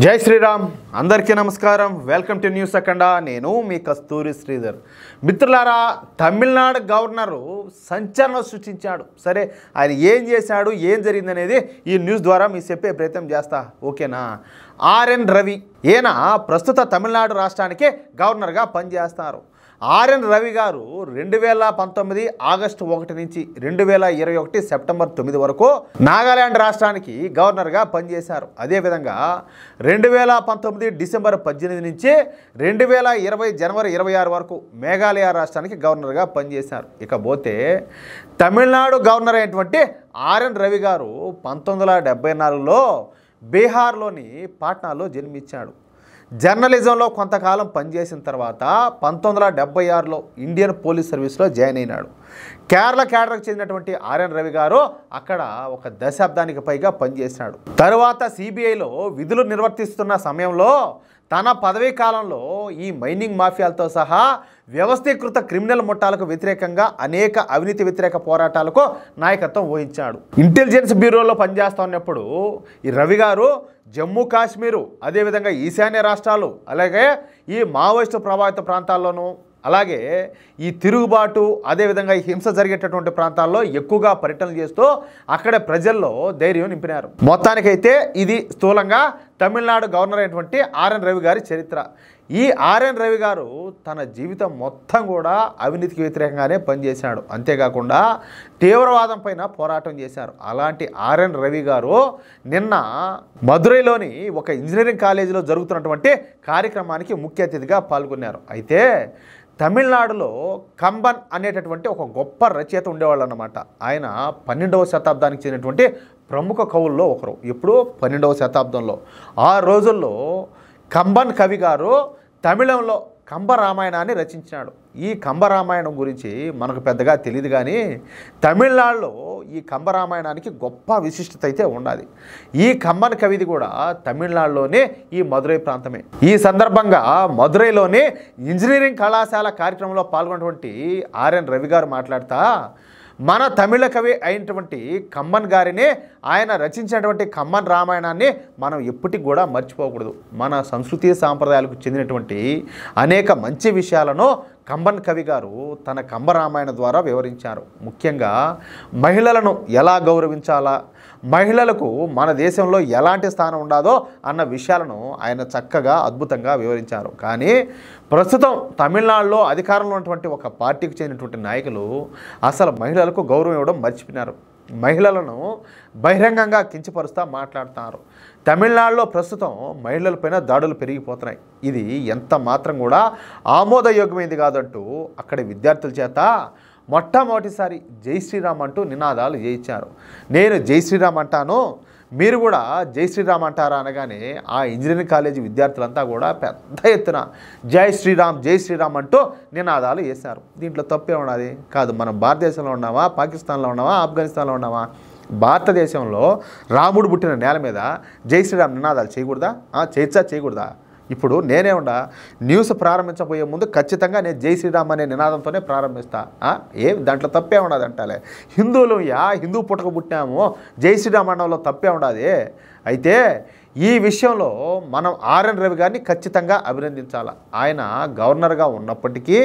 జై శ్రీరామ్ అందరికీ నమస్కారం వెల్కమ్ టు న్యూస్ అఖండ నేను మీ కస్తూరి శ్రీధర్ మిత్రులారా తమిళనాడు గవర్నరు సంచలనం సృష్టించాడు సరే ఆయన ఏం చేశాడు ఏం జరిగింది అనేది ఈ న్యూస్ ద్వారా మీకు చెప్పే ప్రయత్నం చేస్తా ఓకేనా ఆర్ఎన్ రవి ఈయన ప్రస్తుత తమిళనాడు రాష్ట్రానికి గవర్నర్గా పనిచేస్తారు ఆర్ఎన్ రవి గారు 2019 ఆగస్టు 1 నుంచి 2021 సెప్టెంబర్ 9 వరకు నాగాలాండ్ రాష్ట్రానికి గవర్నర్గా పనిచేశారు అదేవిధంగా 2019 డిసెంబర్ 18 నుంచి 2020 జనవరి 26 వరకు మేఘాలయ రాష్ట్రానికి గవర్నర్గా పనిచేశారు ఇకపోతే తమిళనాడు గవర్నర్ అయినటువంటి ఆర్ఎన్ రవి గారు 1974లో బీహార్లోని పాట్నాలో జన్మించాడు జర్నలిజంలో కొంతకాలం పనిచేసిన తర్వాత 1976లో ఇండియన్ పోలీస్ సర్వీస్లో జాయిన్ అయినాడు కేరళ కేడర్కు చెందినటువంటి ఆర్ఎన్ రవి గారు అక్కడ ఒక దశాబ్దానికి పైగా పనిచేశాడు తరువాత సిబిఐలో విధులు నిర్వర్తిస్తున్న సమయంలో తన పదవీ కాలంలో ఈ మైనింగ్ మాఫియాలతో సహా వ్యవస్థీకృత క్రిమినల్ ముఠాలకు వ్యతిరేకంగా అనేక అవినీతి వ్యతిరేక పోరాటాలకు నాయకత్వం వహించాడు ఇంటెలిజెన్స్ బ్యూరోలో పనిచేస్తున్నప్పుడు ఈ రవి గారు జమ్మూ కాశ్మీరు అదేవిధంగా ఈశాన్య రాష్ట్రాలు అలాగే ఈ మావోయిస్టు ప్రభావిత ప్రాంతాల్లోనూ అలాగే ఈ తిరుగుబాటు అదేవిధంగా ఈ హింస జరిగేటటువంటి ప్రాంతాల్లో ఎక్కువగా పర్యటనలు చేస్తూ అక్కడ ప్రజల్లో ధైర్యం నింపినారు మొత్తానికైతే ఇది స్థూలంగా తమిళనాడు గవర్నర్ అయినటువంటి ఆర్ఎన్ రవి గారి చరిత్ర ఈ ఆర్ఎన్ రవి గారు తన జీవితం మొత్తం కూడా అవినీతికి వ్యతిరేకంగానే పనిచేశాడు అంతేకాకుండా తీవ్రవాదం పైన పోరాటం చేశారు అలాంటి ఆర్ఎన్ రవి గారు నిన్న మదురైలోని ఒక ఇంజనీరింగ్ కాలేజీలో జరుగుతున్నటువంటి కార్యక్రమానికి ముఖ్య అతిథిగా పాల్గొన్నారు అయితే తమిళనాడులో కంబన్ అనేటటువంటి ఒక గొప్ప రచయిత ఉండేవాళ్ళు అన్నమాట ఆయన 12వ శతాబ్దానికి చెందినటువంటి ప్రముఖ కవుల్లో ఒకరు ఎప్పుడు 12వ శతాబ్దంలో ఆ రోజుల్లో కంబన్ కవి గారు తమిళంలో కంబరామాయణాన్ని రచించినాడు ఈ కంబరామాయణం గురించి మనకు పెద్దగా తెలియదు కానీ తమిళనాడులో ఈ కంబరామాయణానికి గొప్ప విశిష్టత అయితే ఉన్నది ఈ కంబన్ కవిది కూడా తమిళనాడులోనే ఈ మదురై ప్రాంతమే ఈ సందర్భంగా మదురైలోని ఇంజనీరింగ్ కళాశాల కార్యక్రమంలో పాల్గొన్నటువంటి ఆర్ఎన్ రవి గారు మాట్లాడుతా మన తమిళ కవి అయినటువంటి కమ్మన్ గారిని ఆయన రచించినటువంటి కమ్మన్ రామాయణాన్ని మనం ఎప్పటికి కూడా మర్చిపోకూడదు మన సంస్కృతి సాంప్రదాయాలకు చెందినటువంటి అనేక మంచి విషయాలను కంబన్ కవి గారు తన కంబరామాయణ ద్వారా వివరించారు ముఖ్యంగా మహిళలను ఎలా గౌరవించాలా మహిళలకు మన దేశంలో ఎలాంటి స్థానం ఉండదో అన్న విషయాలను ఆయన చక్కగా అద్భుతంగా వివరించారు కానీ ప్రస్తుతం తమిళనాడులో అధికారంలో ఉన్నటువంటి ఒక పార్టీకి చెందినటువంటి నాయకులు అసలు మహిళలకు గౌరవం ఇవ్వడం మర్చిపోయినారు మహిళలను బహిరంగంగా కించపరుస్తూ మాట్లాడుతున్నారు తమిళనాడులో ప్రస్తుతం మహిళలపైన దాడులు పెరిగిపోతున్నాయి ఇది ఎంత మాత్రం కూడా ఆమోదయోగ్యమైంది కాదంటూ అక్కడి విద్యార్థుల చేత మొట్టమొదటిసారి జై శ్రీరామ్ అంటూ నినాదాలు చేయించారు నేను జై శ్రీరామ్ అంటాను మీరు కూడా జై శ్రీరామ్ అంటారా అనగానే ఆ ఇంజనీరింగ్ కాలేజీ విద్యార్థులంతా కూడా పెద్ద ఎత్తున జై శ్రీరామ్ అంటూ నినాదాలు చేశారు దీంట్లో తప్పే ఉన్నది కాదు మనం భారతదేశంలో ఉన్నామా పాకిస్తాన్లో ఉన్నామా ఆఫ్ఘనిస్తాన్లో ఉన్నామా భారతదేశంలో రాముడు పుట్టిన నేల మీద జై శ్రీరామ్ నినాదాలు చేయకూడదా చేయకూడదా ఇప్పుడు నేనే ఉండా న్యూస్ ప్రారంభించబోయే ముందు ఖచ్చితంగా నేను జై శ్రీరామ్ అనే నినాదంతోనే ప్రారంభిస్తా దాంట్లో తప్పే ఉండదు అంటాలే హిందువులు హిందూ పుట్టక పుట్టాము జై శ్రీరామ్ అనడంలో తప్పే ఉండదు అయితే ఈ విషయంలో మనం ఆర్ఎన్ రవి గారిని ఖచ్చితంగా అభినందించాలి ఆయన గవర్నర్గా ఉన్నప్పటికీ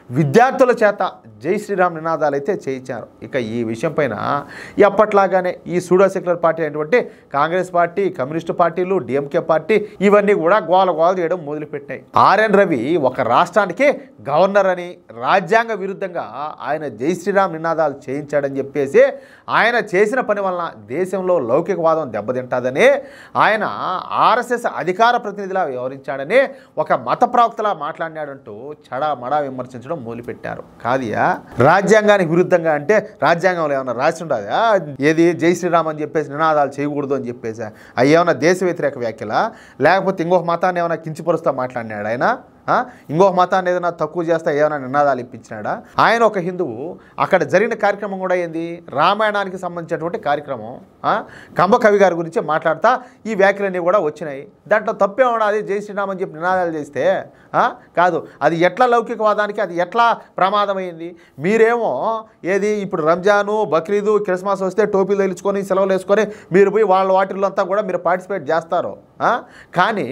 విద్యార్థుల చేత జై శ్రీరామ్ నినాదాలు అయితే చేయించారు ఇక ఈ విషయం పైన ఎప్పట్లాగానే ఈ సూడో సెక్యులర్ పార్టీ అయినటువంటి కాంగ్రెస్ పార్టీ కమ్యూనిస్టు పార్టీలు డిఎంకే పార్టీ ఇవన్నీ కూడా గోల చేయడం మొదలుపెట్టాయి ఆర్ఎన్ రవి ఒక రాష్ట్రానికి గవర్నర్ అని రాజ్యాంగ విరుద్ధంగా ఆయన జై శ్రీరామ్ నినాదాలు చేయించాడని చెప్పేసి ఆయన చేసిన పని వలన దేశంలో లౌకికవాదం దెబ్బతింటాదని ఆయన ఆర్ఎస్ఎస్ అధికార ప్రతినిధిలా వ్యవహరించాడని ఒక మత ప్రవక్తలా మాట్లాడినాడంటూ చడామడా విమర్శించడం మొదలుపెట్టారు కాదియా రాజ్యాంగానికి విరుద్ధంగా అంటే రాజ్యాంగంలో ఏమన్నా రాసి ఉండదా ఏది జై శ్రీరామ్ అని చెప్పేసి నినాదాలు చేయకూడదు అని చెప్పేసి అవి ఏమన్నా దేశ వ్యతిరేక వ్యాఖ్యలా లేకపోతే ఇంకొక మతాన్ని ఏమైనా కించపరుస్తూ మాట్లాడినాడు ఆయన ఇంకొక మతాన్ని ఏదైనా తక్కువ చేస్తే ఏమైనా నినాదాలు ఇప్పించినాడా ఆయన ఒక హిందువు అక్కడ జరిగిన కార్యక్రమం కూడా ఏంది రామాయణానికి సంబంధించినటువంటి కార్యక్రమం కంబ కవి గారి గురించి మాట్లాడుతా ఈ వ్యాఖ్యలన్నీ కూడా వచ్చినాయి దాంట్లో తప్పే ఉన్నది జై శ్రీరామ్ అని చెప్పి నినాదాలు చేస్తే కాదు అది ఎట్లా లౌకికవాదానికి అది ఎట్లా ప్రమాదమైంది మీరేమో ఏది ఇప్పుడు రంజాను బక్రీదు క్రిస్మస్ వస్తే టోపీలు తెలుసుకొని సెలవులు వేసుకొని మీరు పోయి వాళ్ళ వాటిల్లో అంతా కూడా మీరు పార్టిసిపేట్ చేస్తారు కానీ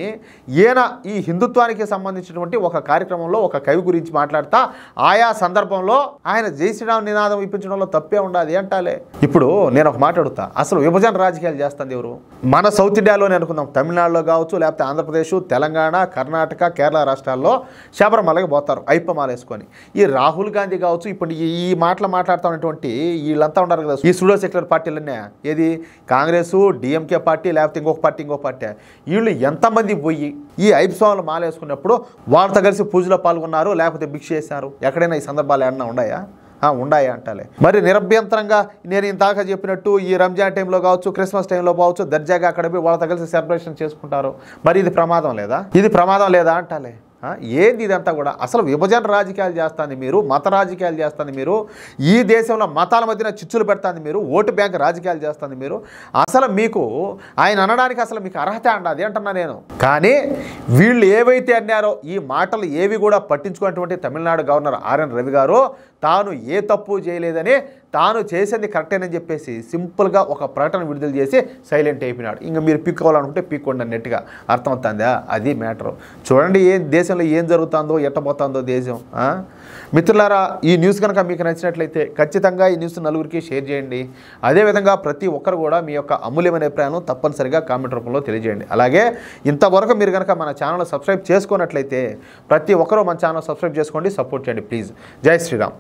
ఈయన ఈ హిందుత్వానికి సంబంధించినటువంటి ఒక కార్యక్రమంలో ఒక కవి గురించి మాట్లాడుతా ఆయా సందర్భంలో ఆయన జై శ్రీరామ్ నినాదం ఇప్పించడంలో తప్పే ఉండదు అంటాలే. ఇప్పుడు నేను ఒక మాట అడుగుతా, అసలు విభజన రాజకీయాలు చేస్తుంది ఎవరు? మన సౌత్ ఇండియాలోనే అనుకుందాం, తమిళనాడులో కావచ్చు, లేకపోతే ఆంధ్రప్రదేశ్, తెలంగాణ, కర్ణాటక, కేరళ రాష్ట్రాల్లో శబరిమలకి పోతారు అయ్యప్పమాల వేసుకొని. ఈ రాహుల్ గాంధీ కావచ్చు, ఇప్పుడు ఈ మాటలు మాట్లాడుతూ ఉన్నటువంటి వీళ్ళంతా ఉన్నారు కదా, ఈ సూడో సెక్యులర్ పార్టీలన్నీ, ఏది కాంగ్రెస్, డిఎంకే పార్టీ, లేకపోతే ఇంకొక పార్టీ వీళ్ళు ఎంతమంది పోయి ఈ అయ్యప్ప మాల వేసుకున్నప్పుడు వాళ్ళతో కలిసి పూజలో పాల్గొన్నారు, లేకపోతే భిక్ష చేశారు? ఎక్కడైనా ఈ సందర్భాలు ఏమన్నా ఉన్నాయా? ఉండాయా అంటాలే. మరి నిరభ్యంతరంగా నేను ఇందాక చెప్పినట్టు ఈ రంజాన్ టైంలో కావచ్చు, క్రిస్మస్ టైంలో కావచ్చు, దర్జాగా అక్కడ పోయి వాళ్ళతో కలిసి సెలబ్రేషన్ చేసుకుంటారు. మరి ఇది ప్రమాదం లేదా? ఇది ప్రమాదం లేదా అంటాలే. ఏంది ఇదంతా కూడా? అసలు విభజన రాజకీయాలు చేస్తుంది మీరు, మత రాజకీయాలు చేస్తుంది మీరు, ఈ దేశంలో మతాల మధ్యన చిచ్చులు పెడుతుంది మీరు, ఓటు బ్యాంక్ రాజకీయాలు చేస్తుంది మీరు. అసలు మీకు ఆయన అనడానికి అసలు మీకు అర్హత అండి అంటున్నా నేను. కానీ వీళ్ళు ఏవైతే అన్నారో ఈ మాటలు ఏవి కూడా పట్టించుకున్నటువంటి తమిళనాడు గవర్నర్ ఆర్ఎన్ రవి గారు తాను ఏ తప్పు చేయలేదని, తాను చేసేది కరెక్టేనని చెప్పేసి సింపుల్గా ఒక ప్రకటన విడుదల చేసి సైలెంట్ అయిపోయినాడు. ఇంకా మీరు పీక్కోవాలనుకుంటే పీక్కోండి అన్నట్టుగా అర్థమవుతుందా? అది మ్యాటరు. చూడండి దేశంలో ఏం జరుగుతుందో, ఎట్టబోతుందో దేశం. మిత్రులారా, ఈ న్యూస్ కనుక మీకు నచ్చినట్లయితే ఖచ్చితంగా ఈ న్యూస్ నలుగురికి షేర్ చేయండి. అదేవిధంగా ప్రతి ఒక్కరు కూడా మీ యొక్క అమూల్యమైన అభిప్రాయాలను తప్పనిసరిగా కామెంట్ రూపంలో తెలియజేయండి. అలాగే ఇంతవరకు మీరు కనుక మన ఛానల్ సబ్స్క్రైబ్ చేసుకున్నట్లయితే ప్రతి ఒక్కరూ మన ఛానల్ సబ్స్క్రైబ్ చేసుకోండి, సపోర్ట్ చేయండి ప్లీజ్. జై శ్రీరామ్.